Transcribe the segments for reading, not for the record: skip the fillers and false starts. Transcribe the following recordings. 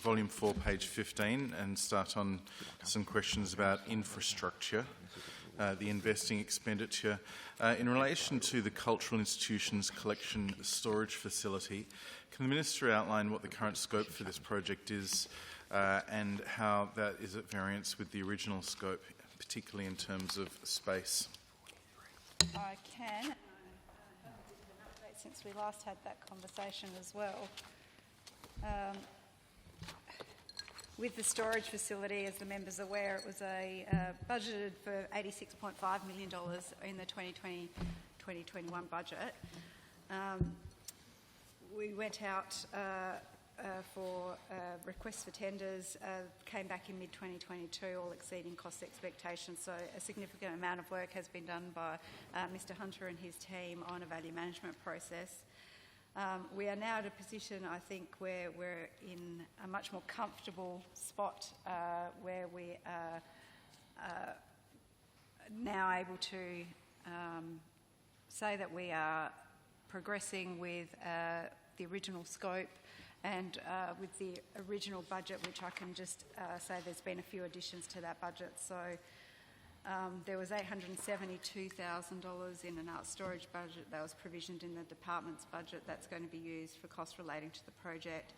Volume 4, page 15, and start on some questions about infrastructure, the investing expenditure. In relation to the Cultural Institutions Collection Storage Facility, can the Minister outline what the current scope for this project is and how that is at variance with the original scope, particularly in terms of space? I can. Since we last had that conversation as well. With the storage facility, as the members are aware, it was budgeted for $86.5 million in the 2020-2021 budget. We went out for requests for tenders, came back in mid-2022, all exceeding cost expectations. So a significant amount of work has been done by Mr Hunter and his team on a value management process. We are now at a position, I think, where we're in a much more comfortable spot where we are now able to say that we are progressing with the original scope and with the original budget, which I can just say there's been a few additions to that budget. So there was $872,000 in an art storage budget that was provisioned in the department's budget that's going to be used for costs relating to the project.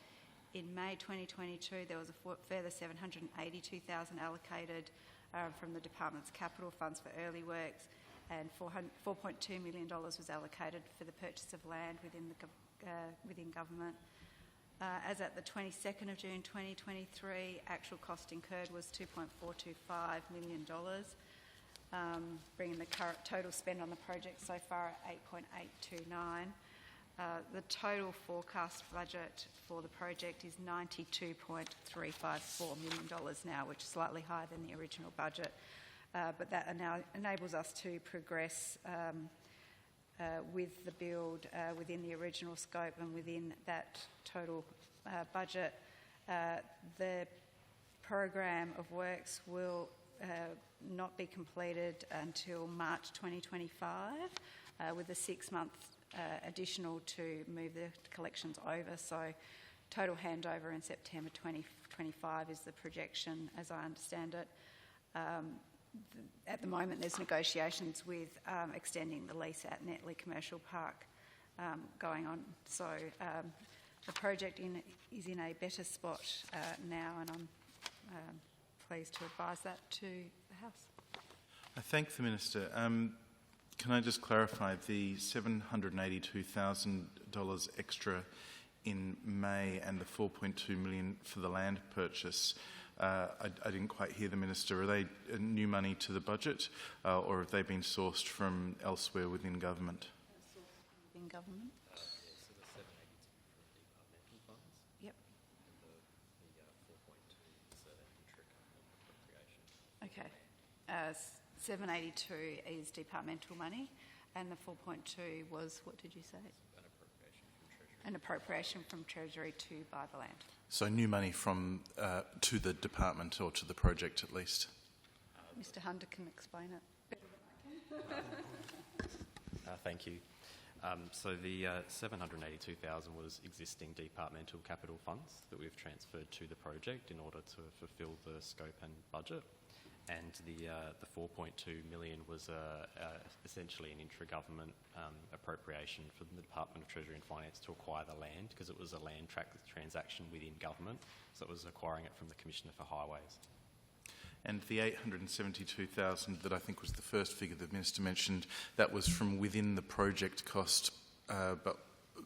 In May 2022, there was a further $782,000 allocated from the department's capital funds for early works, and $4.2 million was allocated for the purchase of land within government. As at the 22nd of June 2023, actual cost incurred was $2.425 million, bringing the current total spend on the project so far at $8.829. The total forecast budget for the project is $92.354 million now, which is slightly higher than the original budget, but that now enables us to progress with the build within the original scope and within that total budget. The program of works will not be completed until March 2025 with a 6-month additional to move the collections over. So total handover in September 2025 is the projection as I understand it. At the moment there's negotiations with extending the lease at Netley Commercial Park going on. So the project is in a better spot now, and I'm pleased to advise that to the House. I thank the Minister. Can I just clarify the $782,000 extra in May and the $4.2 million for the land purchase? I didn't quite hear the Minister. Are they new money to the budget or have they been sourced from elsewhere within government? Within government. So the 782 from departmental funds. Yep. And the 4.2 is intra-government appropriation. Okay. 782 is departmental money, and the 4.2 was, what did you say? An appropriation from Treasury to buy the land. So new money from to the department or to the project at least. Mr Hunter can explain it better than I can. Thank you. So the $782,000 was existing departmental capital funds that we've transferred to the project in order to fulfil the scope and budget. And the $4.2 million was essentially an intra-government appropriation from the Department of Treasury and Finance to acquire the land, because it was a land transaction within government, so it was acquiring it from the Commissioner for Highways. And the $872,000 that I think was the first figure the Minister mentioned, that was from within the project cost, but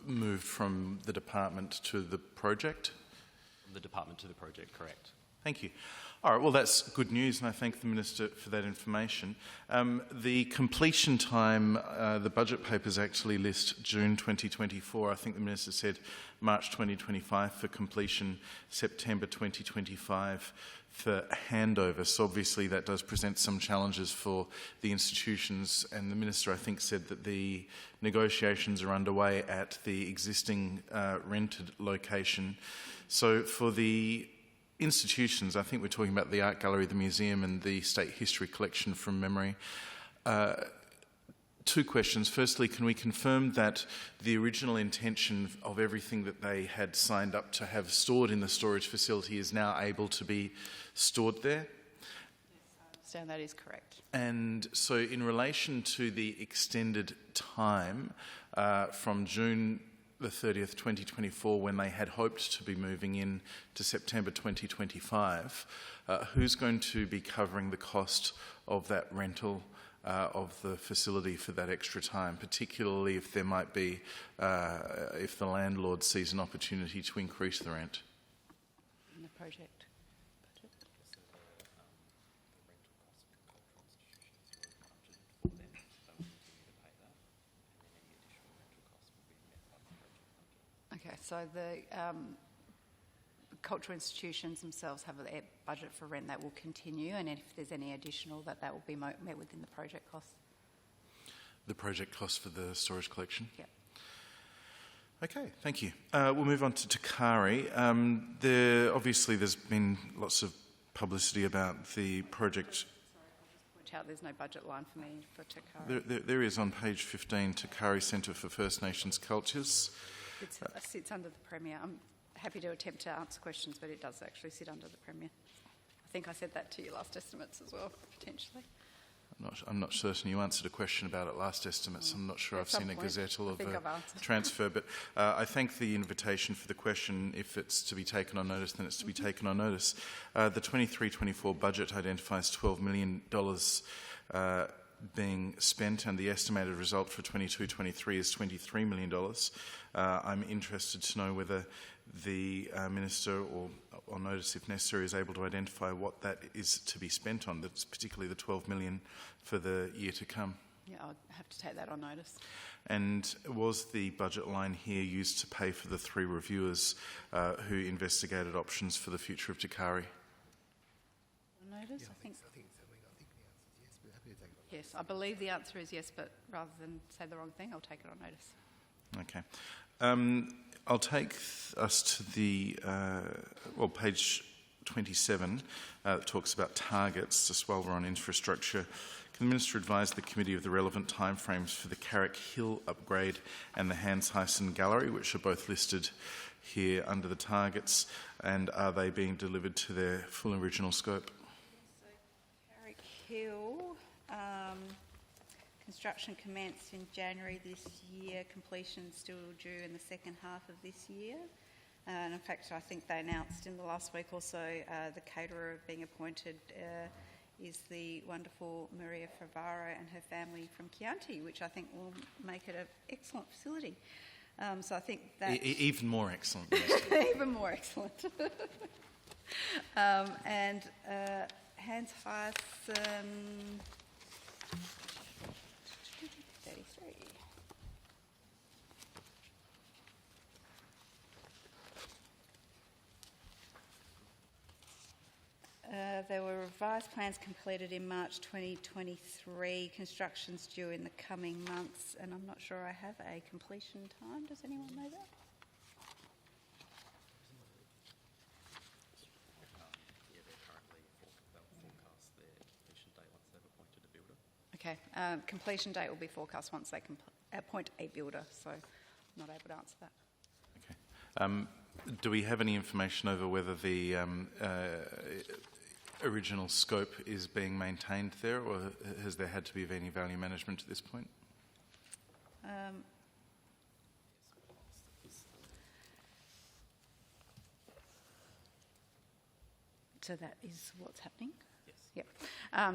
moved from the department to the project? From the department to the project, correct. Thank you. All right, well, that's good news, and I thank the Minister for that information. The completion time, the budget papers actually list June 2024. I think the Minister said March 2025 for completion, September 2025 for handover. So obviously that does present some challenges for the institutions, and the Minister, I think, said that the negotiations are underway at the existing rented location. So for the institutions, I think we're talking about the art gallery, the museum and the state history collection from memory. Two questions. Firstly, can we confirm that the original intention of everything that they had signed up to have stored in the storage facility is now able to be stored there? So that is correct. And so in relation to the extended time from June the 30th, 2024, when they had hoped to be moving in to September 2025, who's going to be covering the cost of that rental of the facility for that extra time, particularly if there might be, if the landlord sees an opportunity to increase the rent? In the project budget. Okay, so the cultural institutions themselves have a budget for rent that will continue, and if there's any additional, that will be met within the project costs. The project cost for the storage collection? Yep. Okay, thank you. We'll move on to Takari. Obviously, there's been lots of publicity about the project. Point out there's no budget line for me for Takari. There is on page 15, Takari Centre for First Nations Cultures. It sits under the Premier. I'm happy to attempt to answer questions, but it does actually sit under the Premier. I think I said that to you last estimates as well, potentially. I'm not certain you answered a question about it last estimates. I'm not sure I've seen a gazettal of a transfer, but I thank the invitation for the question. If it's to be taken on notice, then it's to be taken on notice. The 23-24 budget identifies $12 million being spent, and the estimated result for 22-23 is $23 million. I'm interested to know whether the Minister, or on notice if necessary, is able to identify what that is to be spent on, that's particularly the $12 million for the year to come. Yeah, I'll have to take that on notice. And was the budget line here used to pay for the 3 reviewers who investigated options for the future of Takari? On notice, I think the answer is yes, but happy to take it on. Yes, I believe the answer is yes, but rather than say the wrong thing, I'll take it on notice. Okay. I'll take us to the, page 27 talks about targets, just while we're on infrastructure. Can the Minister advise the Committee of the relevant timeframes for the Carrick Hill upgrade and the Hans Hyson Gallery, which are both listed here under the targets, and are they being delivered to their full original scope? So, Carrick Hill, construction commenced in January this year, completion still due in the second half of this year. And in fact, I think they announced in the last week or so the caterer being appointed is the wonderful Maria Favaro and her family from Chianti, which I think will make it an excellent facility. So I think that... Even more excellent. Even more excellent. And Hans Hyson... 33. There were revised plans completed in March 2023. Construction's due in the coming months, and I'm not sure I have a completion time. Does anyone know that? Yeah, they're currently they'll forecast their completion date once they've appointed a builder. Okay, completion date will be forecast once they appoint a builder, so I'm not able to answer that. Okay. Do we have any information over whether the original scope is being maintained there, or has there had to be any value management at this point? So that is what's happening? Yes. Yep.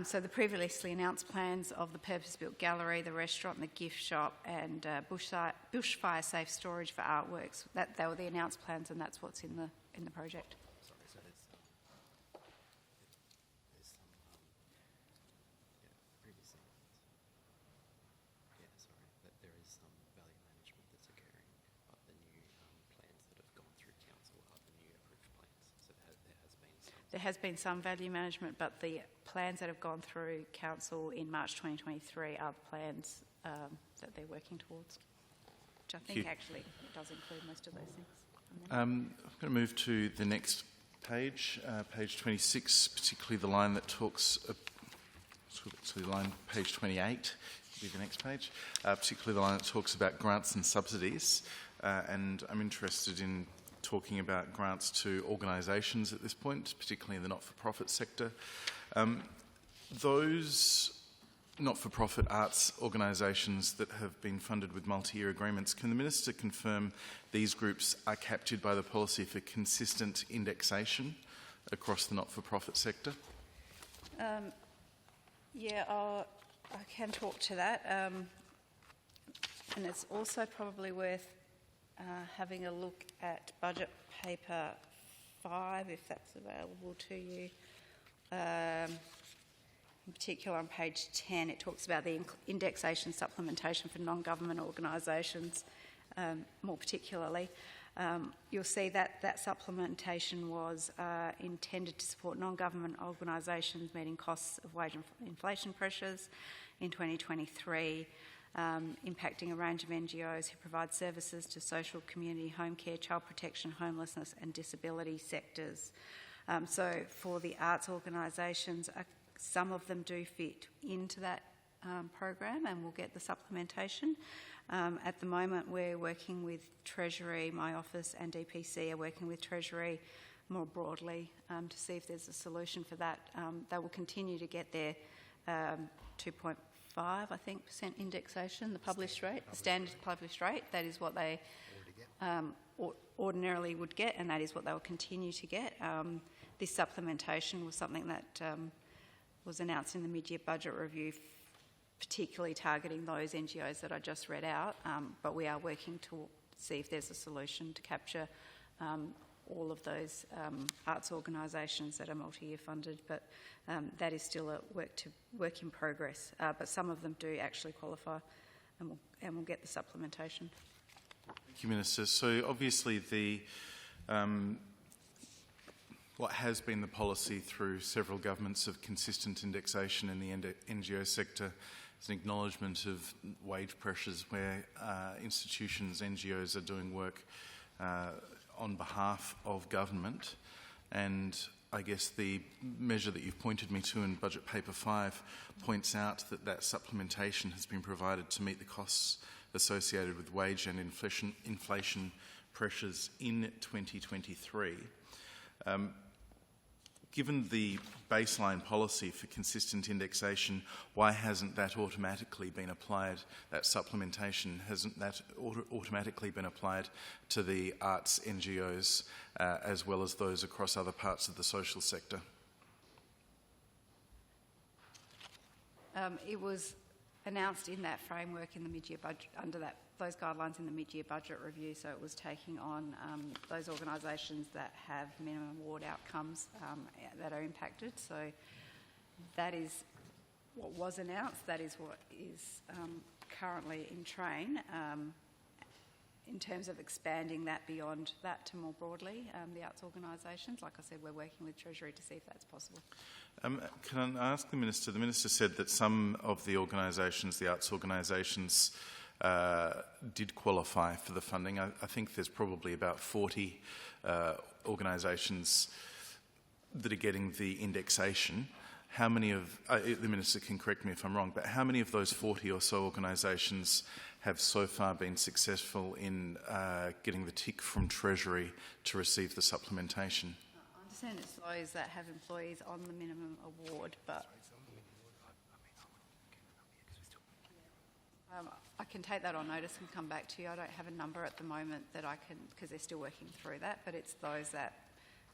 So the previously announced plans of the purpose-built gallery, the restaurant and the gift shop, and bushfire safe storage for artworks, they were the announced plans, and that's what's in the project. Sorry, so there's some previous that there is some value management that's occurring, but the new plans that have gone through council are the new approved plans. So there has been some value management, but the plans that have gone through council in March 2023 are the plans that they're working towards, which I think actually does include most of those things. I'm going to move to the next page, page 26, particularly the line that talks, line page 28, the next page, particularly the line that talks about grants and subsidies. And I'm interested in talking about grants to organisations at this point, particularly in the not-for-profit sector. Those not-for-profit arts organisations that have been funded with multi-year agreements, can the Minister confirm these groups are captured by the policy for consistent indexation across the not-for-profit sector? Yeah, I can talk to that. And it's also probably worth having a look at budget paper 5, if that's available to you. In particular, on page 10, it talks about the indexation supplementation for non-government organisations, more particularly. You'll see that that supplementation was intended to support non-government organisations meeting costs of wage inflation pressures in 2023, impacting a range of NGOs who provide services to social, community, home care, child protection, homelessness and disability sectors. So for the arts organisations, some of them do fit into that program and will get the supplementation. At the moment, we're working with Treasury, my office and DPC are working with Treasury more broadly to see if there's a solution for that. They will continue to get their 2.5, I think, % indexation, the published rate, the standard published rate. That is what they ordinarily would get, and that is what they will continue to get. This supplementation was something that was announced in the mid-year budget review, particularly targeting those NGOs that I just read out, but we are working to see if there's a solution to capture all of those arts organisations that are multi-year funded, but that is still a work in progress. But some of them do actually qualify and will get the supplementation. Thank you, Minister. So obviously what has been the policy through several governments of consistent indexation in the NGO sector is an acknowledgement of wage pressures where institutions, NGOs are doing work on behalf of government. And I guess the measure that you've pointed me to in Budget Paper 5 points out that that supplementation has been provided to meet the costs associated with wage and inflation pressures in 2023. Given the baseline policy for consistent indexation, why hasn't that automatically been applied, that supplementation, hasn't that automatically been applied to the arts NGOs as well as those across other parts of the social sector? It was announced in that framework in the mid-year budget, under those guidelines in the mid-year budget review, so it was taking on those organisations that have minimum award outcomes that are impacted. So that is what was announced, that is what is currently in train. In terms of expanding that beyond that to more broadly, the arts organisations, like I said, we're working with Treasury to see if that's possible. Can I ask the Minister said that some of the organisations, the arts organisations, did qualify for the funding. I think there's probably about 40 organisations that are getting the indexation. How many of, the Minister can correct me if I'm wrong, but how many of those 40 or so organisations have so far been successful in getting the tick from Treasury to receive the supplementation? I understand it's those that have employees on the minimum award, but I can take that on notice and come back to you. I don't have a number at the moment that I can, because they're still working through that, but it's those that,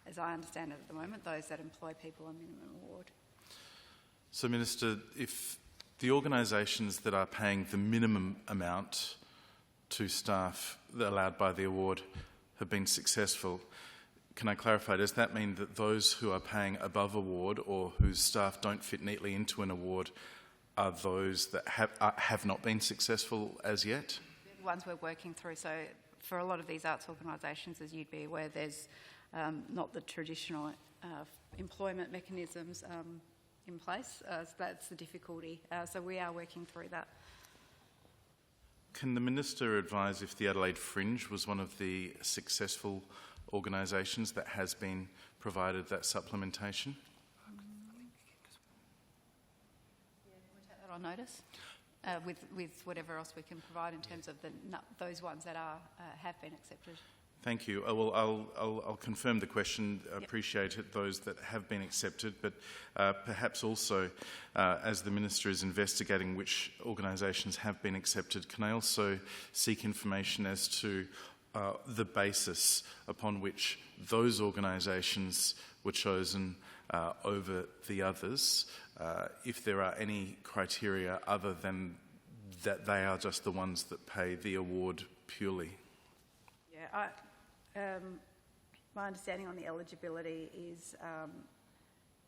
as I understand it at the moment, those that employ people on minimum award. So, Minister, if the organisations that are paying the minimum amount to staff allowed by the award have been successful, can I clarify, does that mean that those who are paying above award or whose staff don't fit neatly into an award are those that have not been successful as yet? The ones we're working through. So for a lot of these arts organisations, as you'd be aware, there's not the traditional employment mechanisms in place. So that's the difficulty. So we are working through that. Can the Minister advise if the Adelaide Fringe was one of the successful organisations that has been provided that supplementation? Yeah, we'll take that on notice. with whatever else we can provide in terms of those ones that have been accepted. Thank you. Well, I'll confirm the question. Appreciate it, those that have been accepted, but perhaps also, as the Minister is investigating which organisations have been accepted, can I also seek information as to the basis upon which those organisations were chosen over the others, if there are any criteria other than that they are just the ones that pay the award purely? Yeah, my understanding on the eligibility is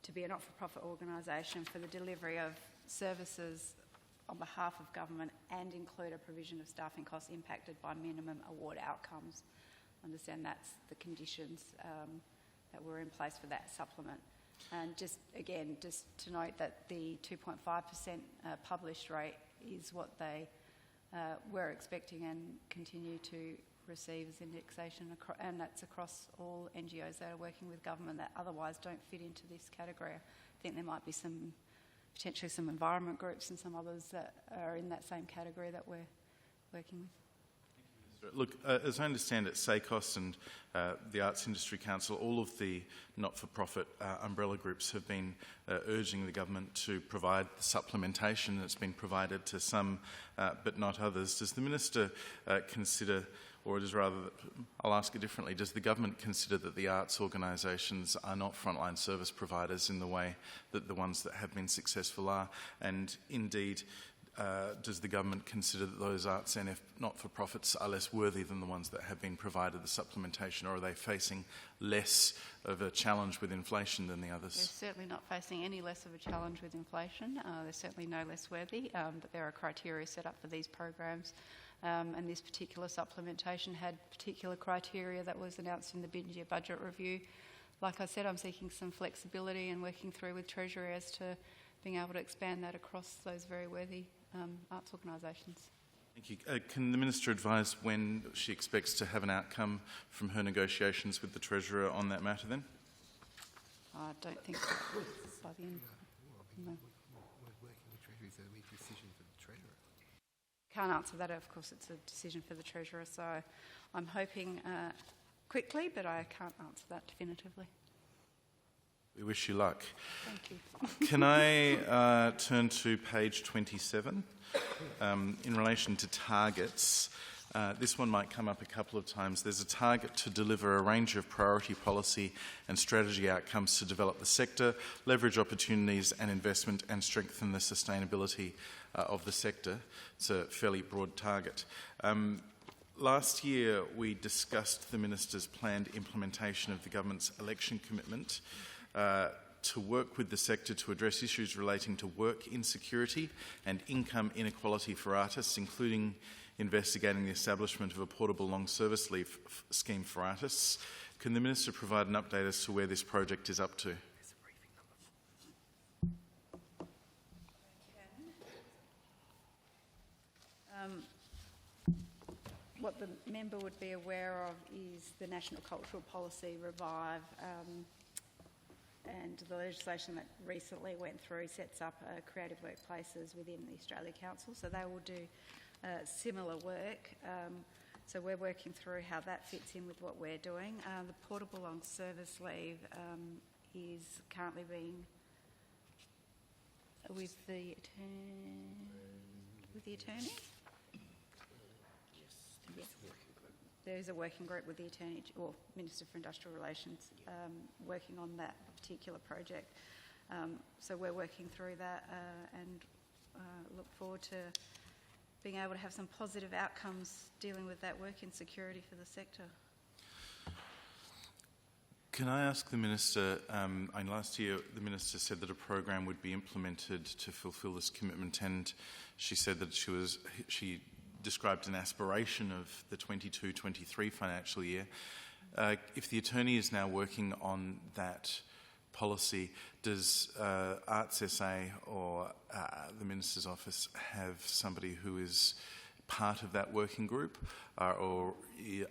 to be a not-for-profit organisation for the delivery of services on behalf of government and include a provision of staffing costs impacted by minimum award outcomes. I understand that's the conditions that were in place for that supplement. And just to note that the 2.5% published rate is what they were expecting and continue to receive as indexation, and that's across all NGOs that are working with government that otherwise don't fit into this category. I think there might be potentially some environment groups and some others that are in that same category that we're working with. Look, as I understand it, SACOS and the Arts Industry Council, all of the not-for-profit umbrella groups have been urging the government to provide the supplementation that's been provided to some but not others. Does the Minister consider, or it is rather, I'll ask it differently, does the government consider that the arts organisations are not frontline service providers in the way that the ones that have been successful are? And indeed, does the government consider that those arts and not-for-profits are less worthy than the ones that have been provided the supplementation, or are they facing less of a challenge with inflation than the others? They're certainly not facing any less of a challenge with inflation. They're certainly no less worthy, but there are criteria set up for these programs. And this particular supplementation had particular criteria that was announced in the mid-year budget review. Like I said, I'm seeking some flexibility and working through with Treasury as to being able to expand that across those very worthy arts organisations. Thank you. Can the Minister advise when she expects to have an outcome from her negotiations with the Treasurer on that matter then? I don't think so. By the end. No. We're working with Treasury, so we decision for the Treasurer. Can't answer that. Of course, it's a decision for the Treasurer, so I'm hoping quickly, but I can't answer that definitively. We wish you luck. Thank you. Can I turn to page 27 in relation to targets? This one might come up a couple of times. There's a target to deliver a range of priority policy and strategy outcomes to develop the sector, leverage opportunities and investment, and strengthen the sustainability of the sector. It's a fairly broad target. Last year, we discussed the Minister's planned implementation of the government's election commitment to work with the sector to address issues relating to work insecurity and income inequality for artists, including investigating the establishment of a portable long service leave scheme for artists. Can the Minister provide an update as to where this project is up to? What the member would be aware of is the National Cultural Policy Revive, and the legislation that recently went through sets up creative workplaces within the Australia Council, so they will do similar work. So we're working through how that fits in with what we're doing. The portable long service leave is currently being with the attorney. Yes. There is a working group with the Attorney or Minister for Industrial Relations working on that particular project. So we're working through that and look forward to being able to have some positive outcomes dealing with that work insecurity for the sector. Can I ask the Minister, last year the Minister said that a program would be implemented to fulfil this commitment, and she said that she described an aspiration of the 22-23 financial year. If the Attorney is now working on that policy, does Arts SA or the Minister's office have somebody who is part of that working group, or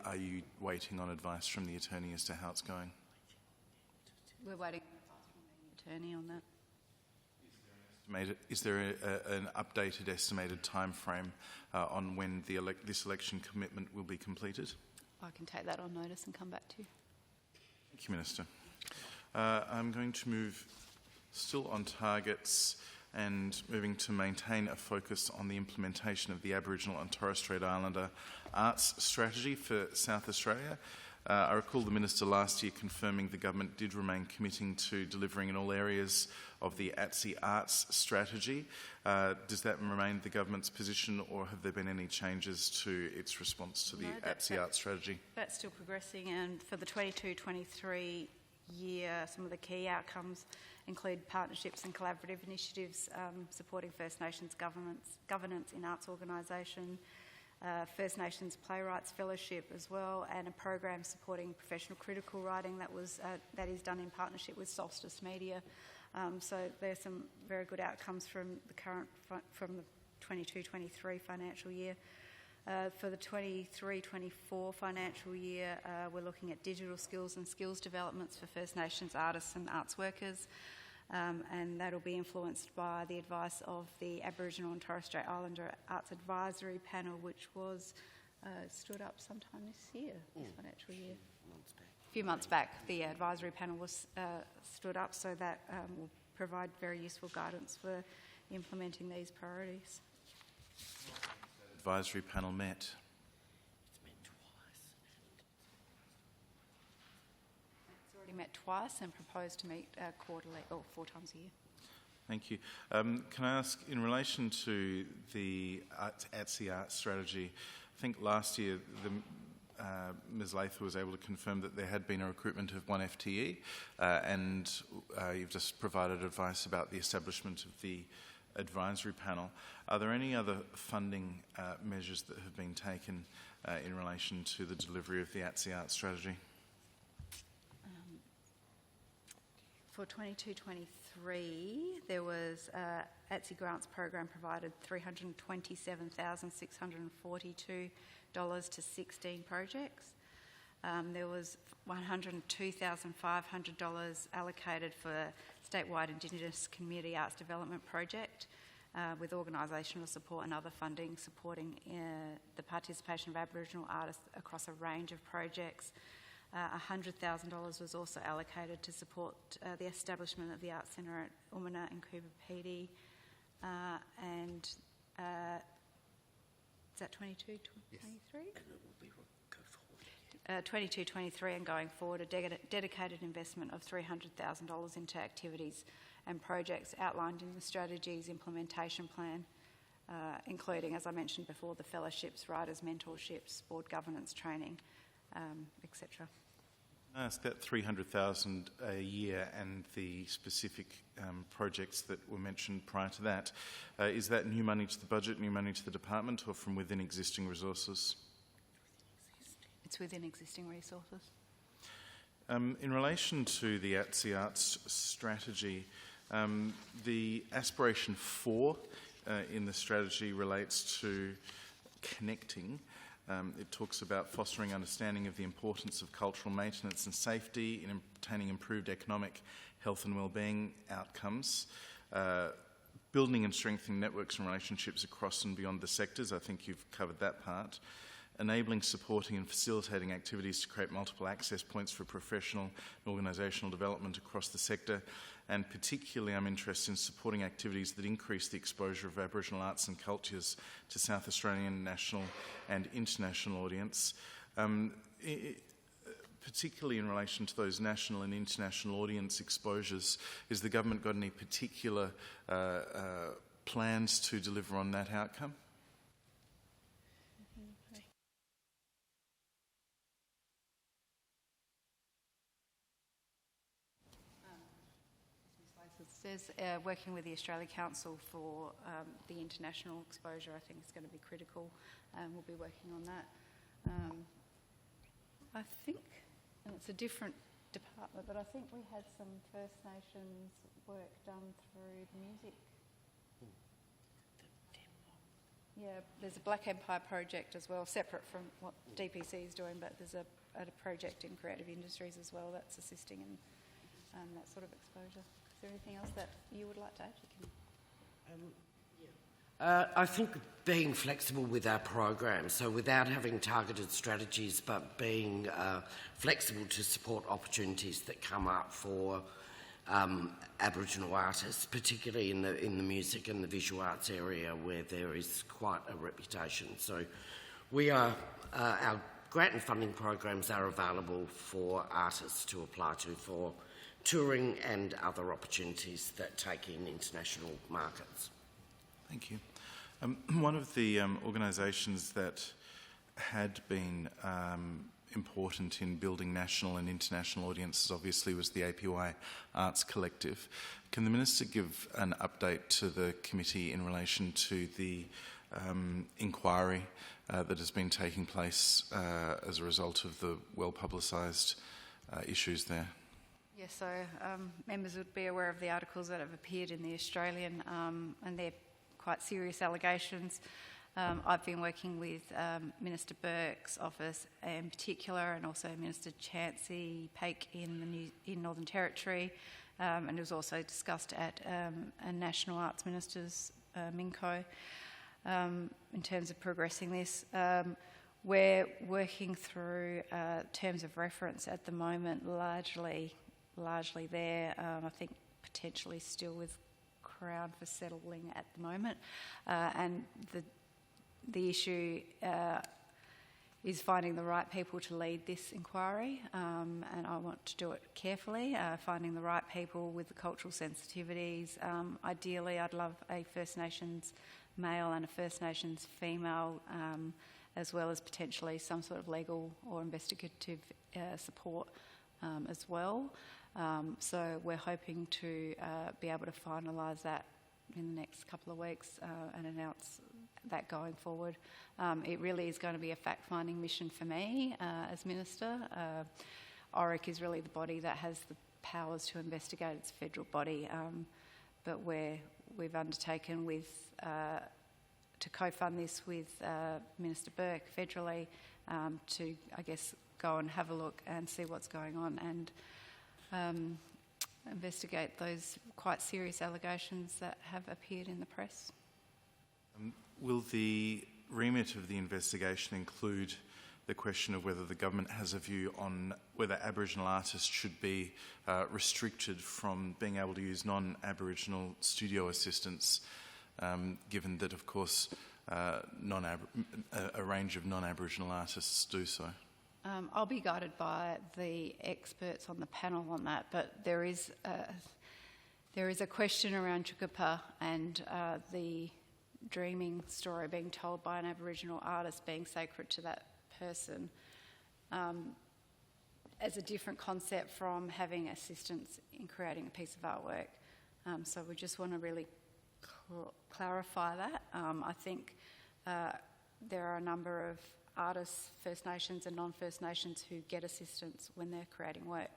are you waiting on advice from the Attorney as to how it's going? We're waiting for advice from the Attorney on that. Is there an updated estimated timeframe on when this election commitment will be completed? I can take that on notice and come back to you. Thank you, Minister. I'm going to move still on targets and moving to maintain a focus on the implementation of the Aboriginal and Torres Strait Islander arts strategy for South Australia. I recall the Minister last year confirming the government did remain committing to delivering in all areas of the ATSI arts strategy. Does that remain the government's position, or have there been any changes to its response to the ATSI arts strategy? That's still progressing, and for the 22-23 year, some of the key outcomes include partnerships and collaborative initiatives supporting First Nations governance in arts organisation, First Nations Playwrights Fellowship as well, and a program supporting professional critical writing that is done in partnership with Solstice Media. So there's some very good outcomes from the 22-23 financial year. For the 23-24 financial year, we're looking at digital skills and skills developments for First Nations artists and arts workers, and that'll be influenced by the advice of the Aboriginal and Torres Strait Islander Arts Advisory Panel, which was stood up sometime this year, this financial year. A few months back, the advisory panel was stood up, so that will provide very useful guidance for implementing these priorities. Advisory panel met. It's already met twice and proposed to meet quarterly or 4 times a year. Thank you. Can I ask, in relation to the ATSI arts strategy, I think last year Ms Lather was able to confirm that there had been a recruitment of 1 FTE, and you've just provided advice about the establishment of the advisory panel. Are there any other funding measures that have been taken in relation to the delivery of the ATSI arts strategy? For 22-23, there was ATSI grants program provided $327,642 to 16 projects. There was $102,500 allocated for statewide Indigenous Community Arts Development Project with organisational support and other funding supporting the participation of Aboriginal artists across a range of projects. $100,000 was also allocated to support the establishment of the Arts Centre at Umina and Coober Pedy, and is that 22-23? Yes. 22-23 and going forward, a dedicated investment of $300,000 into activities and projects outlined in the strategy's implementation plan, including, as I mentioned before, the fellowships, writers' mentorships, board governance training, etc. I ask that $300,000 a year and the specific projects that were mentioned prior to that, is that new money to the budget, new money to the department, or from within existing resources? It's within existing resources. In relation to the ATSI arts strategy, the aspiration 4 in the strategy relates to connecting. It talks about fostering understanding of the importance of cultural maintenance and safety in obtaining improved economic, health and wellbeing outcomes, building and strengthening networks and relationships across and beyond the sectors. I think you've covered that part. Enabling, supporting and facilitating activities to create multiple access points for professional and organisational development across the sector, and particularly I'm interested in supporting activities that increase the exposure of Aboriginal arts and cultures to South Australian national and international audience. Particularly in relation to those national and international audience exposures, has the government got any particular plans to deliver on that outcome? It says working with the Australia Council for the international exposure, I think is going to be critical, and we'll be working on that. I think, and it's a different department, but I think we had some First Nations work done through the music. Yeah, there's a Black Empire project as well, separate from what DPC is doing, but there's a project in creative industries as well that's assisting in that sort of exposure. Is there anything else that you would like to add? You can I think being flexible with our program, so without having targeted strategies, but being flexible to support opportunities that come up for Aboriginal artists, particularly in the music and the visual arts area where there is quite a reputation. So we are, our grant and funding programs are available for artists to apply to for touring and other opportunities that take in international markets. Thank you. One of the organisations that had been important in building national and international audiences obviously was the APY Arts Collective. Can the Minister give an update to the committee in relation to the inquiry that has been taking place as a result of the well-publicised issues there? Yes, so members would be aware of the articles that have appeared in the Australian, and they're quite serious allegations. I've been working with Minister Burke's office in particular, and also Minister Chancey Paik in Northern Territory, and it was also discussed at a National Arts Minister's MINCO in terms of progressing this. We're working through terms of reference at the moment, largely there. I think potentially still with Crown for settling at the moment, and the issue is finding the right people to lead this inquiry, and I want to do it carefully, finding the right people with the cultural sensitivities. Ideally, I'd love a First Nations male and a First Nations female, as well as potentially some sort of legal or investigative support as well. So we're hoping to be able to finalise that in the next couple of weeks and announce that going forward. It really is going to be a fact-finding mission for me as Minister. ORIC is really the body that has the powers to investigate. It's a federal body, but we've undertaken to co-fund this with Minister Burke federally to, I guess, go and have a look and see what's going on and investigate those quite serious allegations that have appeared in the press. Will the remit of the investigation include the question of whether the government has a view on whether Aboriginal artists should be restricted from being able to use non-Aboriginal studio assistants, given that, of course, a range of non-Aboriginal artists do so? I'll be guided by the experts on the panel on that, but there is a question around Chukapa and the dreaming story being told by an Aboriginal artist being sacred to that person as a different concept from having assistance in creating a piece of artwork. So we just want to really clarify that. I think there are a number of artists, First Nations and non-First Nations, who get assistance when they're creating work.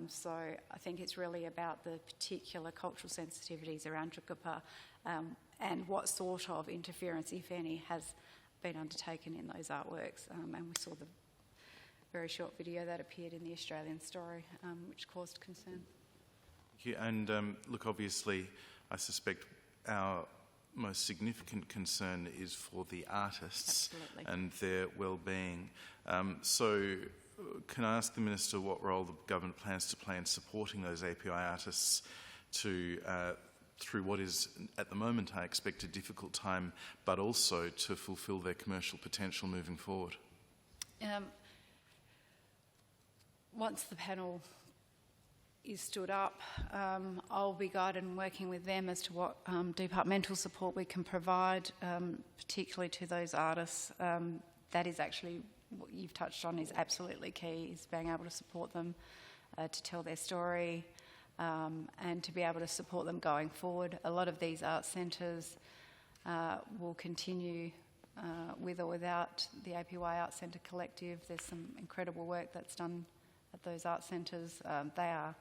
So I think it's really about the particular cultural sensitivities around Chukapa and what sort of interference, if any, has been undertaken in those artworks. And we saw the very short video that appeared in the Australian Story, which caused concern. Thank you. And look, obviously, I suspect our most significant concern is for the artists. Absolutely. And their well-being. So can I ask the Minister what role the government plans to play in supporting those API artists to through what is, at the moment, I expect a difficult time, but also to fulfil their commercial potential moving forward? Once the panel is stood up, I'll be guided and working with them as to what departmental support we can provide, particularly to those artists. That is actually what you've touched on is absolutely key, is being able to support them to tell their story and to be able to support them going forward. A lot of these art centres will continue with or without the APY Arts Centre Collective. There's some incredible work that's done at those art centres. They are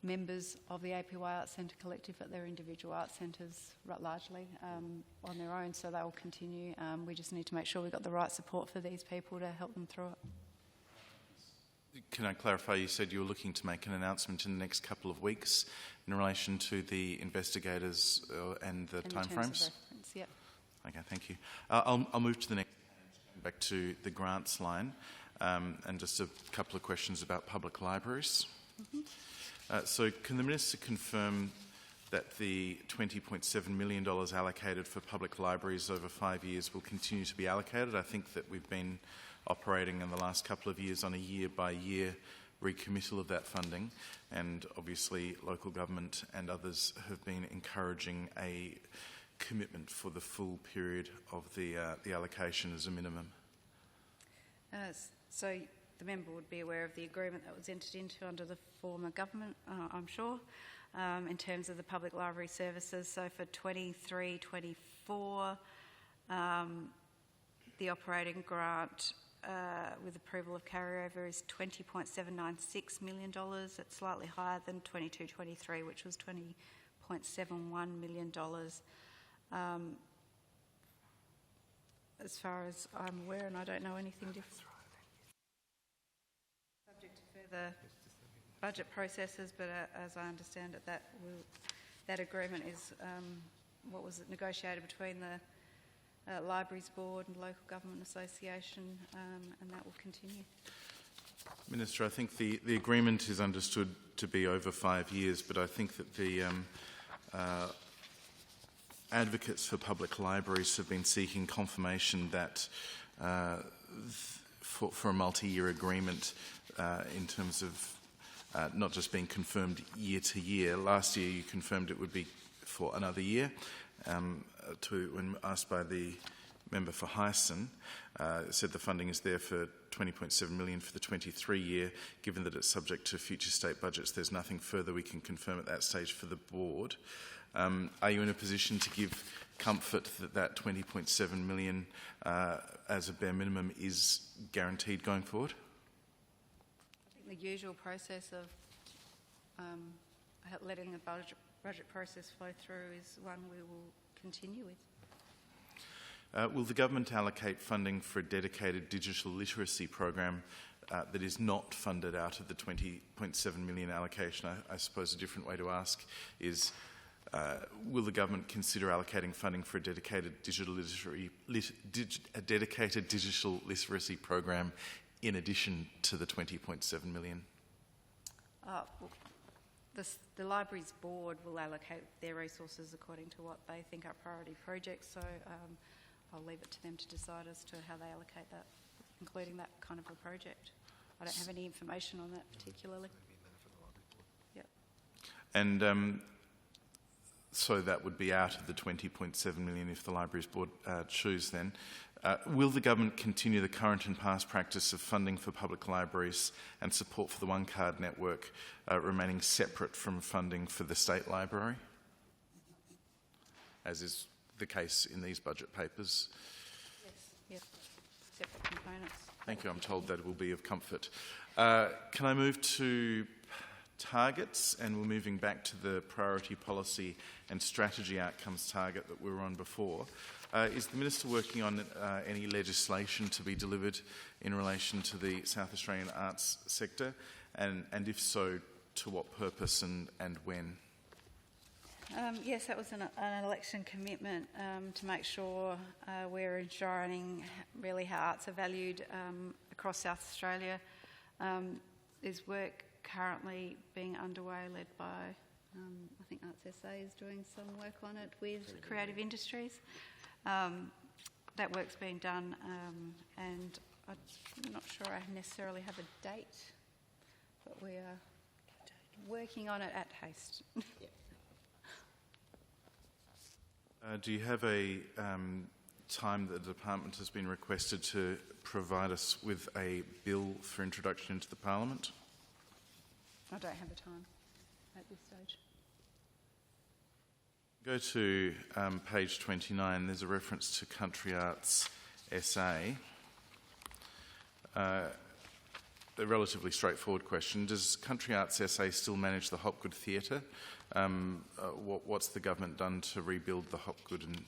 members of the APY Arts Centre Collective at their individual art centres, largely on their own, so they will continue. We just need to make sure we've got the right support for these people to help them through it. Can I clarify, you said you were looking to make an announcement in the next couple of weeks in relation to the investigators and the in terms of timeframes? reference, yep. Okay, thank you. I'll move to the next, back to the grants line, and just a couple of questions about public libraries. So can the Minister confirm that the $20.7 million allocated for public libraries over 5 years will continue to be allocated? I think that we've been operating in the last couple of years on a year-by-year recommittal of that funding, and obviously local government and others have been encouraging a commitment for the full period of the allocation as a minimum. So the member would be aware of the agreement that was entered into under the former government, I'm sure, in terms of the public library services. So for 23-24, the operating grant with approval of carryover is $20.796 million. It's slightly higher than 22-23, which was $20.71 million. As far as I'm aware, and I don't know anything different. Subject to further budget processes, but as I understand it, that agreement is what was negotiated between the Libraries Board and Local Government Association, and that will continue. Minister, I think the agreement is understood to be over 5 years, but I think that the advocates for public libraries have been seeking confirmation that for a multi-year agreement in terms of not just being confirmed year to year. Last year you confirmed it would be for another year. When asked by the member for Hyson, said the funding is there for $20.7 million for the 23 year. Given that it's subject to future state budgets, there's nothing further we can confirm at that stage for the board. Are you in a position to give comfort that that $20.7 million as a bare minimum is guaranteed going forward? I think the usual process of letting the budget process flow through is one we will continue with. Will the government allocate funding for a dedicated digital literacy program that is not funded out of the $20.7 million allocation? I suppose a different way to ask is, will the government consider allocating funding for a dedicated digital literacy program in addition to the $20.7 million? The Libraries Board will allocate their resources according to what they think are priority projects, so I'll leave it to them to decide as to how they allocate that, including that kind of a project. I don't have any information on that particularly. Yep. And so that would be out of the $20.7 million if the Libraries Board choose then. Will the government continue the current and past practice of funding for public libraries and support for the One Card network remaining separate from funding for the State Library, as is the case in these budget papers? Yes, yep. Separate components. Thank you. I'm told that it will be of comfort. Can I move to targets? And we're moving back to the priority policy and strategy outcomes target that we were on before. Is the Minister working on any legislation to be delivered in relation to the South Australian arts sector? And if so, to what purpose and when? Yes, that was an election commitment to make sure we're ensuring really how arts are valued across South Australia. There's work currently being underway led by, I think Arts SA is doing some work on it with Creative Industries. That work's been done and I'm not sure I necessarily have a date, but we are working on it at haste. Do you have a time that the department has been requested to provide us with a bill for introduction into the Parliament? I don't have a time at this stage. Go to page 29. There's a reference to Country Arts SA. A relatively straightforward question. Does Country Arts SA still manage the Hopgood Theatre? What's the government done to rebuild the Hopgood in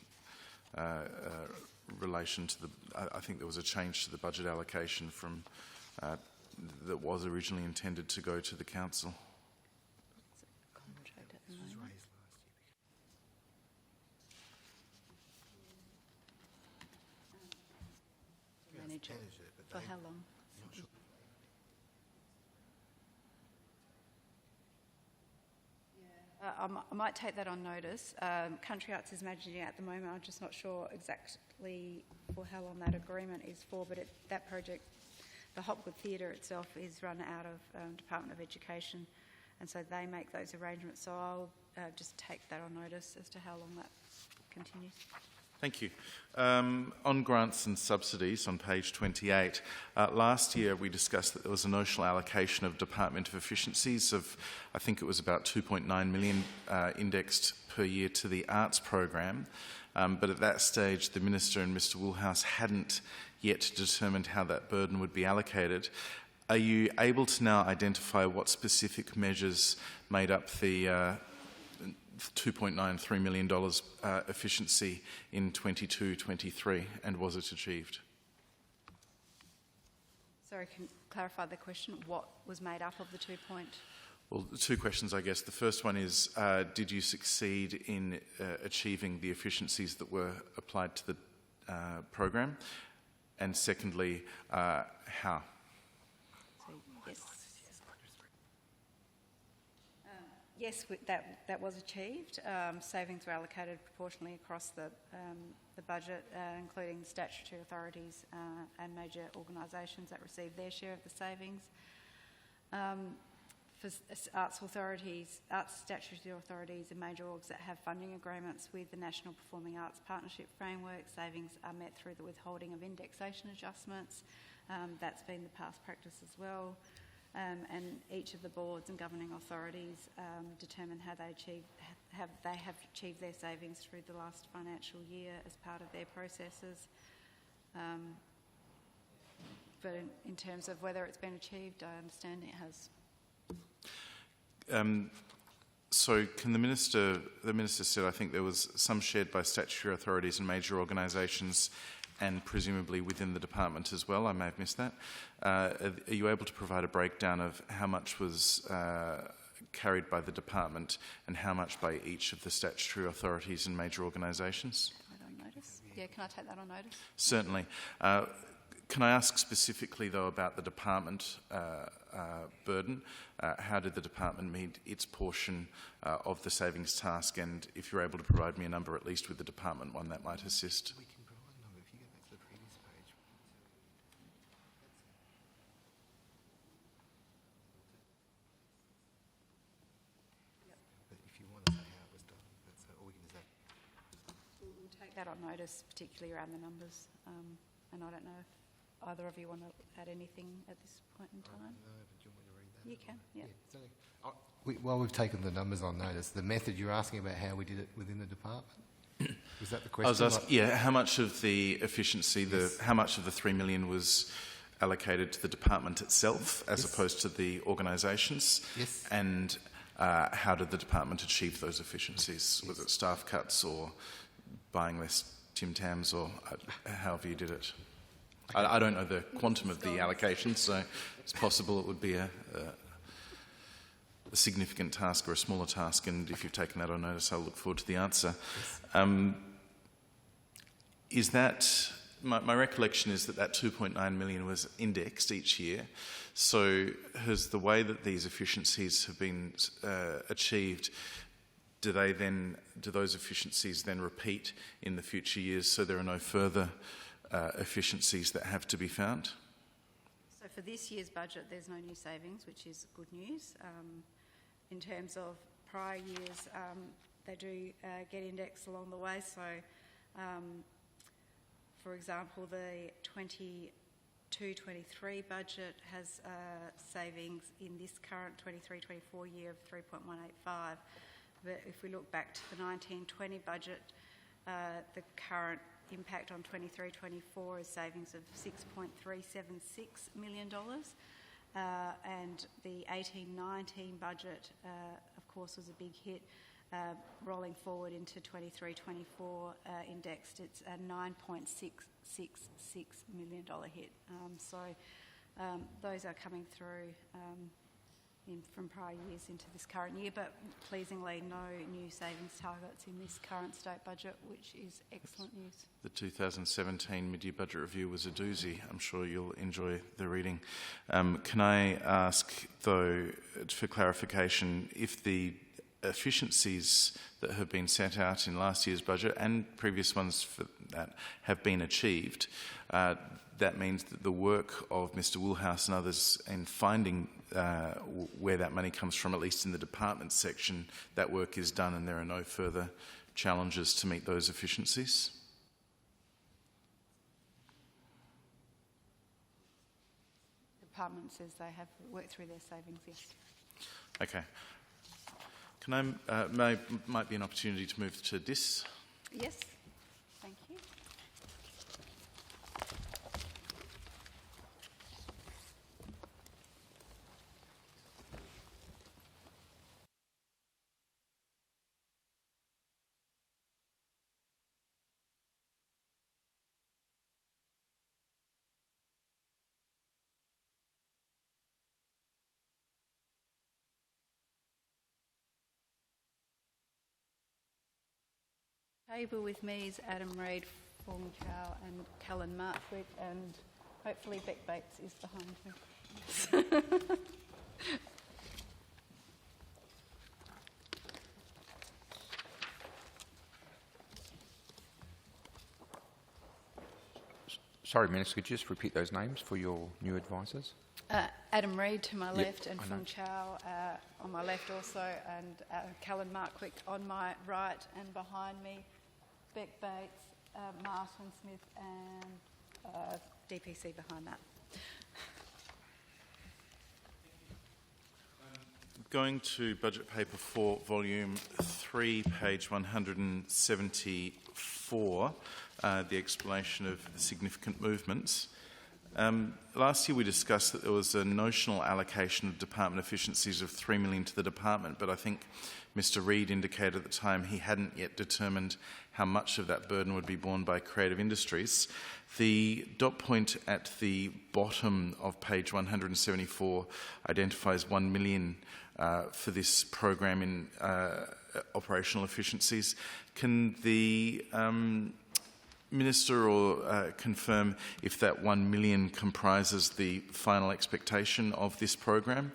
relation to the... I think there was a change to the budget allocation from that was originally intended to go to the council. Contract at the This was moment. raised last year. Manage it. Managed it, but For they- how long? Not sure. I might take that on notice. Country Arts is managing it at the moment. I'm just not sure exactly for how long that agreement is for, but that project, the Hopwood Theatre itself, is run out of Department of Education, and so they make those arrangements. So I'll just take that on notice as to how long that continues. Thank you. On grants and subsidies on page 28, last year we discussed that there was a notional allocation of Department of Efficiencies of, I think it was about 2.9 million indexed per year to the arts program, but at that stage the Minister and Mr Woolhouse hadn't yet determined how that burden would be allocated. Are you able to now identify what specific measures made up the $2.93 million efficiency in 22-23, and was it achieved? Sorry, can you clarify the question? What was made up of the 2 point? Well, two questions, I guess. The first one is, did you succeed in achieving the efficiencies that were applied to the program? And secondly, how? So, yes. Yes, that was achieved. Savings were allocated proportionally across the budget, including statutory authorities and major organisations that received their share of the savings. For arts authorities, arts statutory authorities and major orgs that have funding agreements with the National Performing Arts Partnership Framework, savings are met through the withholding of indexation adjustments. That's been the past practice as well. And each of the boards and governing authorities determine how they have achieved their savings through the last financial year as part of their processes. But in terms of whether it's been achieved, I understand it has. So can the Minister said, I think there was some shared by statutory authorities and major organisations and presumably within the department as well. I may have missed that. Are you able to provide a breakdown of how much was carried by the department and how much by each of the statutory authorities and major organisations? On notice? Yeah, can I take that on notice? Certainly. Can I ask specifically, though, about the department burden? How did the department meet its portion of the savings task? And if you're able to provide me a number, at least with the department one, that might assist. We can provide a number if you get back to the previous page. But if you want to say how it was done, that's all we can say. We'll take that on notice, particularly around the numbers. And I don't know if either of you want to add anything at this point in time. No, but do you want me to read that? You can, yeah. Certainly. While we've taken the numbers on notice, the method you're asking about how we did it within the department? Was that the question? I was asking, yeah, how much of the efficiency, how much of the $3 million was allocated to the department itself as opposed to the organisations? Yes. And how did the department achieve those efficiencies? Was it staff cuts or buying less Tim Tams or however you did it? I don't know the quantum of the allocation, so it's possible it would be a significant task or a smaller task, and if you've taken that on notice, I'll look forward to the answer. Is that, my recollection is that 2.9 million was indexed each year, so has the way that these efficiencies have been achieved, do those efficiencies then repeat in the future years, so there are no further efficiencies that have to be found? So for this year's budget, there's no new savings, which is good news. In terms of prior years, they do get indexed along the way. So, for example, the 22-23 budget has savings in this current 23-24 year of 3.185. But if we look back to the 19-20 budget, the current impact on 23-24 is savings of $6.376 million. And the 18-19 budget, of course, was a big hit. Rolling forward into 23-24 indexed, it's a $9.666 million hit. So Those are coming through from prior years into this current year, but pleasingly no new savings targets in this current state budget, which is excellent news. The 2017 mid-year budget review was a doozy. I'm sure you'll enjoy the reading. Can I ask, though, for clarification, if the efficiencies that have been set out in last year's budget and previous ones for that have been achieved, that means that the work of Mr Woolhouse and others in finding where that money comes from, at least in the department section, that work is done and there are no further challenges to meet those efficiencies? The department says they have worked through their savings, yes. Okay. Can I, might be an opportunity to move to DIS. Yes, thank you. Table with me is Adam Reid, Fong Chow and Callan Martwick, and hopefully Beck Bates is behind me. Sorry, Minister, could you just repeat those names for your new advisors? Adam Reid to my left and I know. Fong Chow on my left also, and Callan Martwick on my right, and behind me Beck Bates, Martin Smith and DPC behind that. Going to budget paper 4, volume 3, page 174, the explanation of significant movements. Last year we discussed that there was a notional allocation of department efficiencies of $3 million to the department, but I think Mr Reid indicated at the time he hadn't yet determined how much of that burden would be borne by creative industries. The dot point at the bottom of page 174 identifies $1 million for this program in operational efficiencies. Can the Minister confirm if that $1 million comprises the final expectation of this program,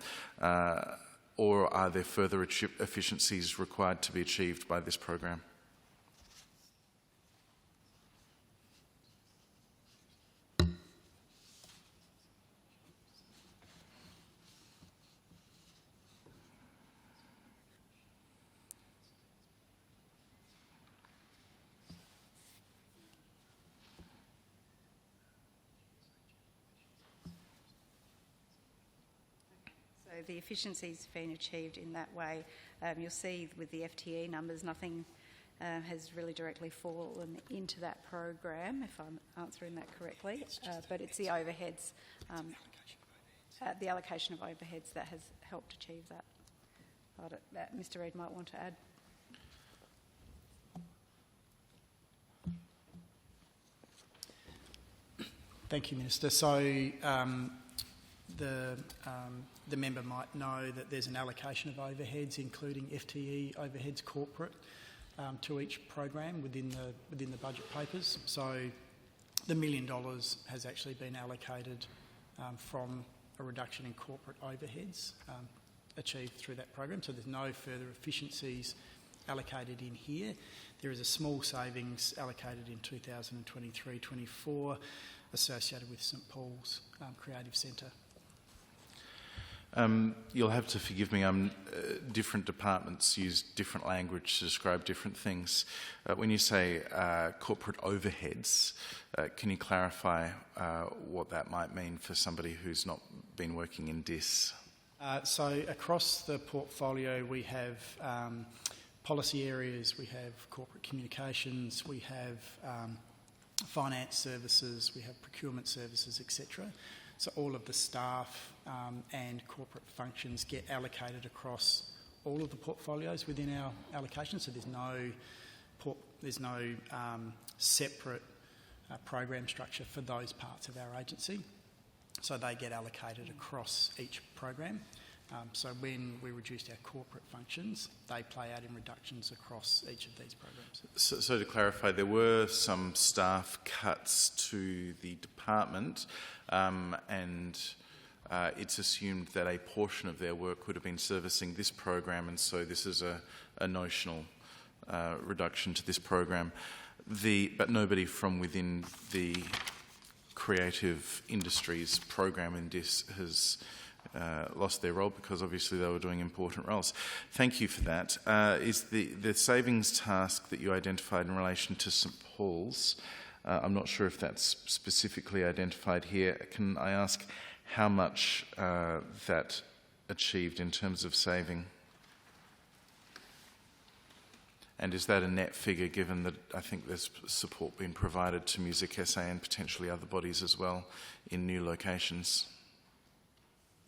or are there further efficiencies required to be achieved by this program? So the efficiencies have been achieved in that way. You'll see with the FTE numbers, nothing has really directly fallen into that program, if I'm answering that correctly, but it's the overheads, the allocation of overheads that has helped achieve that. Mr Reid might want to add. Thank you, Minister. So the member might know that there's an allocation of overheads, including FTE overheads corporate, to each program within the budget papers. So the $1 million has actually been allocated from a reduction in corporate overheads achieved through that program. So there's no further efficiencies allocated in here. There is a small savings allocated in 2023-24 associated with St Paul's Creative Centre. You'll have to forgive me, different departments use different language to describe different things. When you say corporate overheads, can you clarify what that might mean for somebody who's not been working in DIS? So across the portfolio we have policy areas, we have corporate communications, we have finance services, we have procurement services, etc. So all of the staff and corporate functions get allocated across all of the portfolios within our allocation. So there's no separate program structure for those parts of our agency. so they get allocated across each program. So when we reduced our corporate functions, they play out in reductions across each of these programs. So to clarify, there were some staff cuts to the department, and it's assumed that a portion of their work would have been servicing this program, and so this is a notional reduction to this program. But nobody from within the creative industries program in this has lost their role, because obviously they were doing important roles. Thank you for that. Is the savings task that you identified in relation to St Paul's, I'm not sure if that's specifically identified here. Can I ask how much that achieved in terms of saving? And is that a net figure, given that I think there's support being provided to Music SA and potentially other bodies as well in new locations?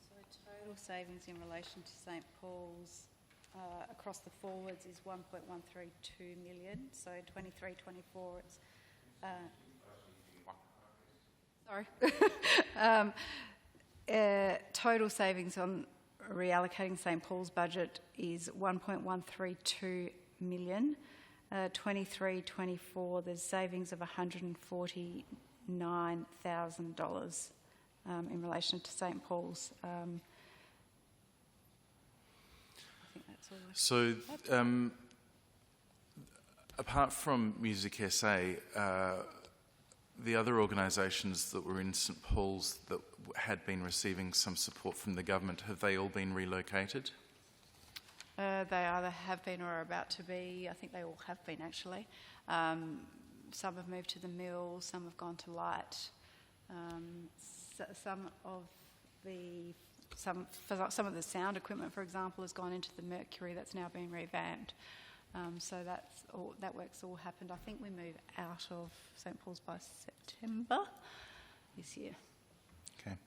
So total savings in relation to St Paul's across the forwards is 1.132 million. So 23-24, it's... total savings on reallocating St Paul's budget is 1.132 million. 23-24, there's savings of $149,000 in relation to St Paul's. I think that's all. So, apart from Music SA, the other organisations that were in St Paul's that had been receiving some support from the government, have they all been relocated? They either have been or are about to be. I think they all have been, actually. Some have moved to the Mill, some have gone to Light. Some of the sound equipment, for example, has gone into the Mercury. That's now been revamped. So that work's all happened. I think we move out of St Paul's by September this year. Okay.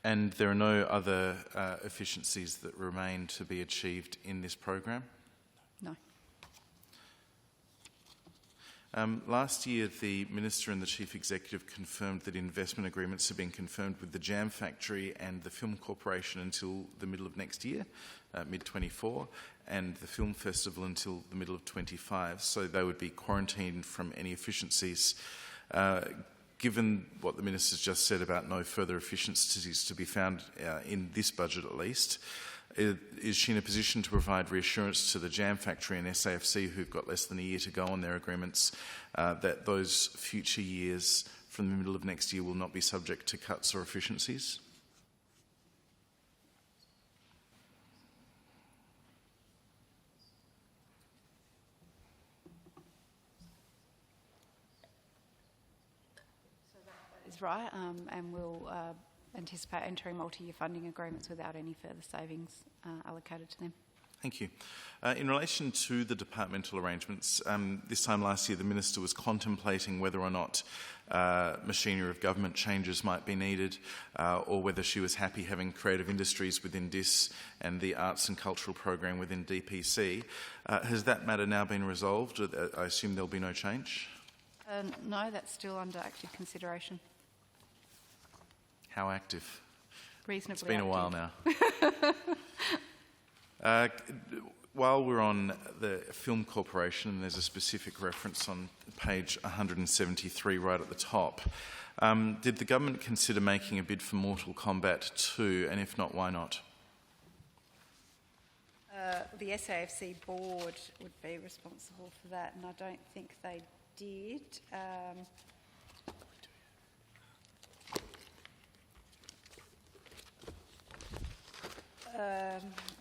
And there are no other efficiencies that remain to be achieved in this program? No. Last year, the Minister and the Chief Executive confirmed that investment agreements have been confirmed with the Jam Factory and the Film Corporation until the middle of next year, mid-24, and the Film Festival until the middle of 25, so they would be quarantined from any efficiencies. Given what the Minister's just said about no further efficiencies to be found in this budget at least, is she in a position to provide reassurance to the Jam Factory and SAFC, who've got less than a year to go on their agreements, that those future years from the middle of next year will not be subject to cuts or efficiencies? Is right, and we'll anticipate entering multi-year funding agreements without any further savings allocated to them. Thank you. In relation to the departmental arrangements, this time last year the Minister was contemplating whether or not machinery of government changes might be needed, or whether she was happy having creative industries within DIS and the arts and cultural program within DPC. Has that matter now been resolved? I assume there'll be no change? No, that's still under active consideration. How active? Reasonably It's been active. a while now. While we're on the Film Corporation, and there's a specific reference on page 173 right at the top, did the government consider making a bid for Mortal Kombat 2, and if not, why not? The SAFC board would be responsible for that, and I don't think they did.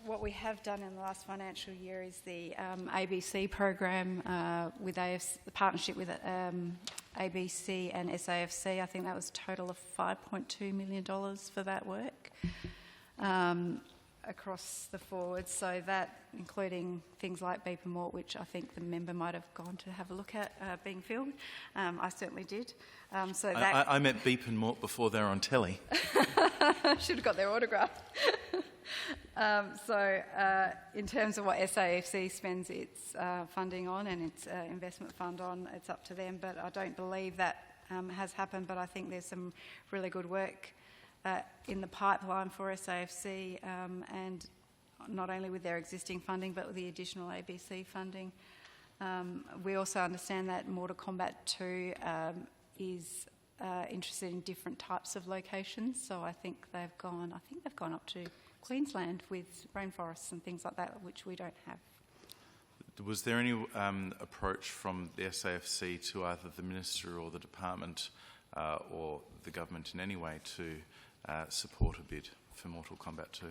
What we have done in the last financial year is the ABC program with the partnership with ABC and SAFC. I think that was a total of $5.2 million for that work across the forwards. So that, including things like Beep and Mort, which I think the member might have gone to have a look at being filmed. I certainly did. So that I met Beep and Mort before they were on telly. should have got their autograph. In terms of what SAFC spends its funding on and its investment fund on, it's up to them, but I don't believe that has happened, but I think there's some really good work in the pipeline for SAFC, and not only with their existing funding but with the additional ABC funding. We also understand that Mortal Kombat 2 is interested in different types of locations, so I think they've gone up to Queensland with rainforests and things like that, which we don't have. Was there any approach from the SAFC to either the Minister or the Department or the government in any way to support a bid for Mortal Kombat 2?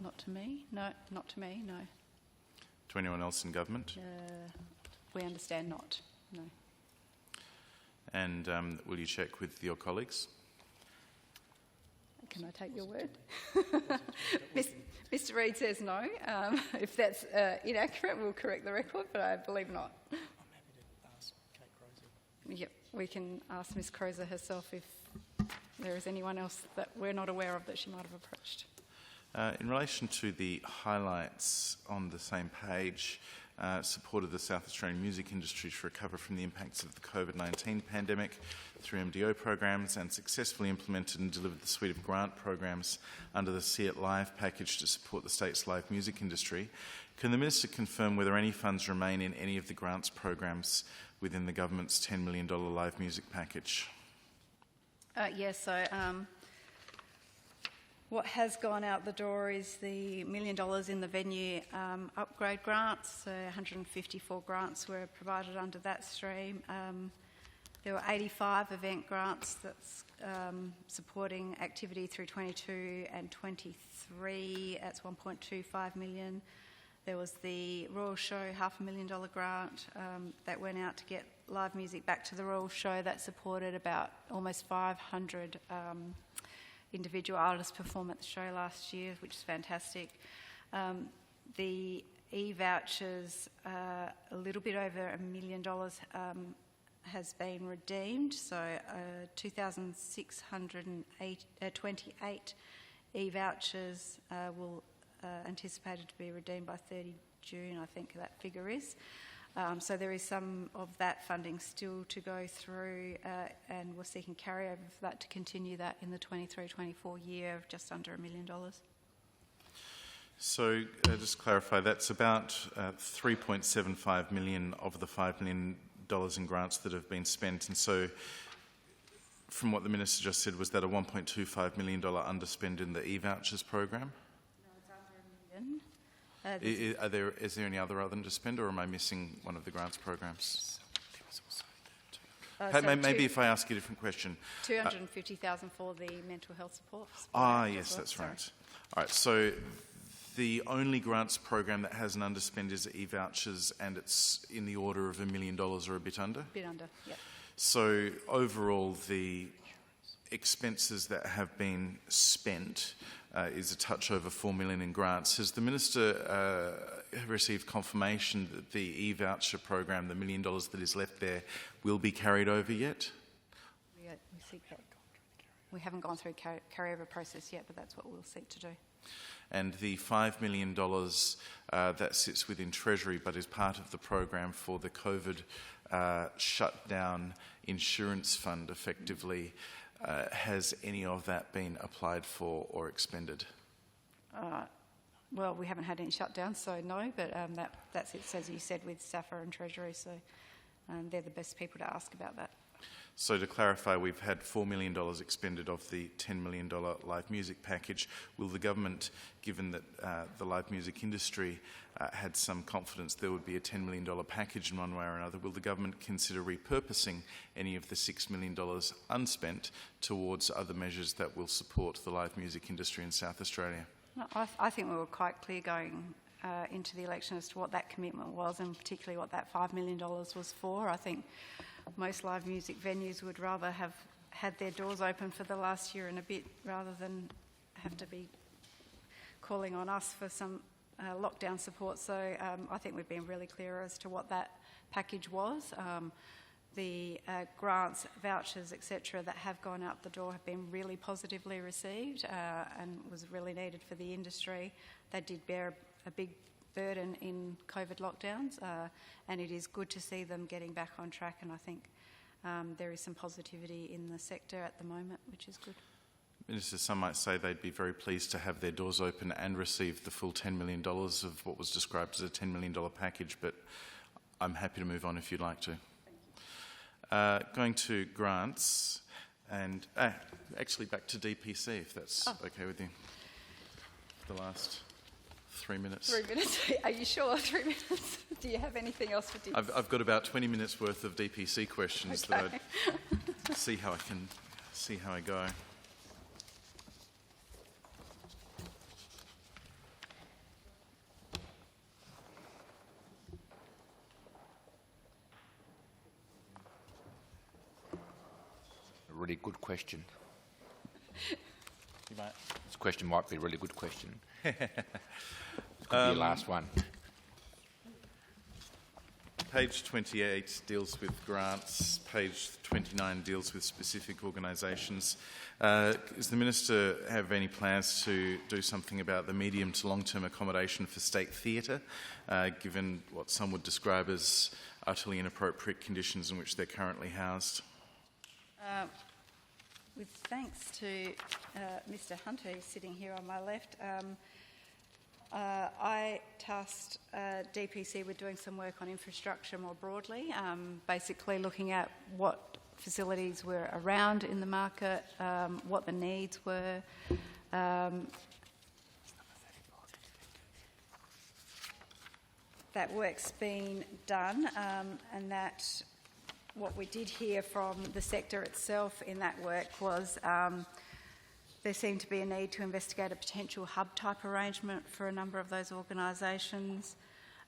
Not to me, no, not to me, no. To anyone else in government? We understand not, no. And will you check with your colleagues? Can I take your word? Mr. Reid says no. If that's inaccurate, we'll correct the record, but I believe not. I'm happy to ask Kate Crozier. Yep, we can ask Ms. Crozier herself if there is anyone else that we're not aware of that she might have approached. In relation to the highlights on the same page, supported the South Australian music industry to recover from the impacts of the COVID-19 pandemic through MDO programs and successfully implemented and delivered the suite of grant programs under the See It Live package to support the state's live music industry. Can the Minister confirm whether any funds remain in any of the grants programs within the government's $10 million live music package? Yes, so what has gone out the door is the $1 million in the venue upgrade grants. So 154 grants were provided under that stream. There were 85 event grants that's supporting activity through 22 and 23. That's $1.25 million. There was the Royal Show $500,000 grant that went out to get live music back to the Royal Show. That supported about almost 500 individual artists perform at the show last year, which is fantastic. The e-vouchers, a little bit over $1 million has been redeemed, so 2,628 e-vouchers will anticipated to be redeemed by 30 June, I think that figure is. So there is some of that funding still to go through, and we're seeking carryover for that to continue that in the 23-24 year of just under $1 million. So just to clarify, that's about $3.75 million of the $5 million in grants that have been spent. And so from what the Minister just said, was that a $1.25 million underspend in the e-vouchers program? No, it's under $1 million. Is there any other underspend, or am I missing one of the grants programs? Maybe if I ask you a different question. 250,000 for the mental health support. Yes, that's right. All right, so the only grants program that has an underspend is e-vouchers, and it's in the order of $1 million or a bit under? A bit under, yeah. So overall, the expenses that have been spent is a touch over $4 million in grants. Has the Minister received confirmation that the e-voucher program, the $1 million that is left there, will be carried over yet? We haven't gone through carryover process yet, but that's what we'll seek to do. And the $5 million that sits within Treasury but is part of the program for the COVID shutdown insurance fund, effectively, has any of that been applied for or expended? Well, we haven't had any shutdowns, so no, but that's it, as you said, with SAFA and Treasury, so they're the best people to ask about that. So to clarify, we've had $4 million expended of the $10 million live music package. Will the government, given that the live music industry had some confidence there would be a $10 million package in one way or another, will the government consider repurposing any of the $6 million unspent towards other measures that will support the live music industry in South Australia? No, I think we were quite clear going into the election as to what that commitment was, and particularly what that $5 million was for. I think most live music venues would rather have had their doors open for the last year and a bit rather than have to be calling on us for some lockdown support. So I think we've been really clear as to what that package was. The grants, vouchers, etc. that have gone out the door have been really positively received and was really needed for the industry. They did bear a big burden in COVID lockdowns, and it is good to see them getting back on track, and I think there is some positivity in the sector at the moment, which is good. Minister, some might say they'd be very pleased to have their doors open and receive the full $10 million of what was described as a $10 million package, but I'm happy to move on if you'd like to. Going to grants and actually back to DPC, if that's okay with you. For the last 3 minutes. 3 minutes? Are you sure? 3 minutes? Do you have anything else for DPC? I've got about 20 minutes worth of DPC questions that I'd see how I go. A really good question. You might. This question might be a really good question. Could be your last one. Page 28 deals with grants. Page 29 deals with specific organisations. Does the Minister have any plans to do something about the medium to long-term accommodation for State Theatre, given what some would describe as utterly inappropriate conditions in which they're currently housed? With thanks to Mr Hunter, who's sitting here on my left, I tasked DPC with doing some work on infrastructure more broadly, basically looking at what facilities were around in the market, what the needs were. That work's been done, and that what we did hear from the sector itself in that work was there seemed to be a need to investigate a potential hub-type arrangement for a number of those organisations.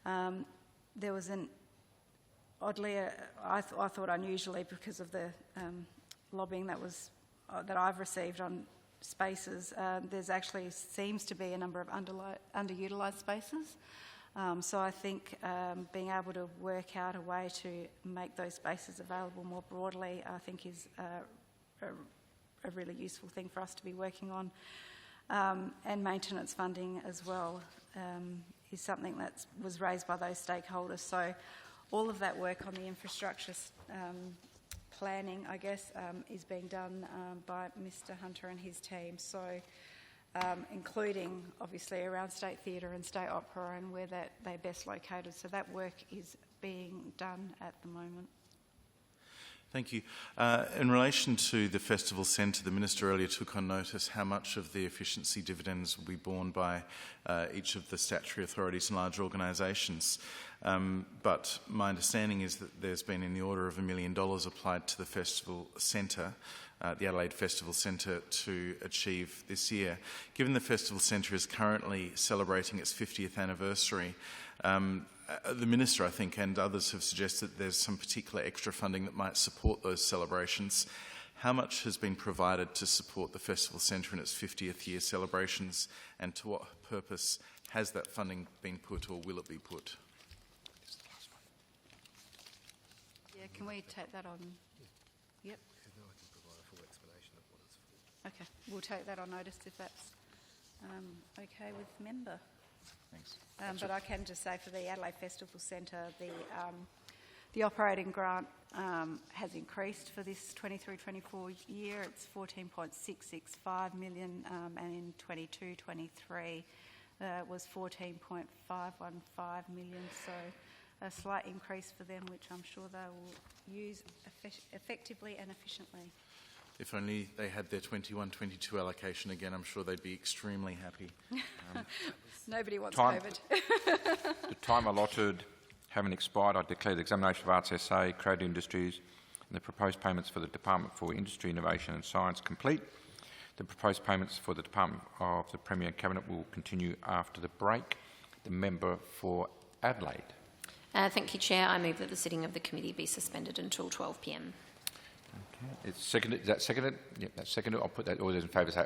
There was an, oddly, I thought unusually because of the lobbying that I've received on spaces, there's actually seems to be a number of underutilised spaces. So I think being able to work out a way to make those spaces available more broadly, I think is a really useful thing for us to be working on. And maintenance funding as well is something that was raised by those stakeholders. So all of that work on the infrastructure planning, I guess, is being done by Mr Hunter and his team. So including obviously around State Theatre and State Opera and where they're best located. So that work is being done at the moment. Thank you. In relation to the Festival Centre, the Minister earlier took on notice how much of the efficiency dividends will be borne by each of the statutory authorities and large organisations. But my understanding is that there's been in the order of $1 million applied to the Festival Centre, the Adelaide Festival Centre, to achieve this year. Given the Festival Centre is currently celebrating its 50th anniversary, the Minister, I think, and others have suggested there's some particular extra funding that might support those celebrations. How much has been provided to support the Festival Centre in its 50th year celebrations, and to what purpose has that funding been put, or will it be put? Yeah, can we take that on? Yep. Okay, we'll take that on notice if that's okay with member. Thanks. But I can just say for the Adelaide Festival Centre, the operating grant has increased for this 23-24 year. It's $14.665 million, and in 22-23 was $14.515 million. So a slight increase for them, which I'm sure they will use effectively and efficiently. If only they had their 21-22 allocation again, I'm sure they'd be extremely happy. Nobody wants Time. COVID. The time allotted having expired, I declare the examination of Arts SA, Creative Industries and the proposed payments for the Department for Industry, Innovation and Science complete. The proposed payments for the Department of the Premier and Cabinet will continue after the break. The member for Adelaide. Thank you, Chair. I move that the sitting of the committee be suspended until 12 p.m. Okay. It's seconded. Is that seconded? Yep, that's seconded. I'll put that. All those in favour say aye.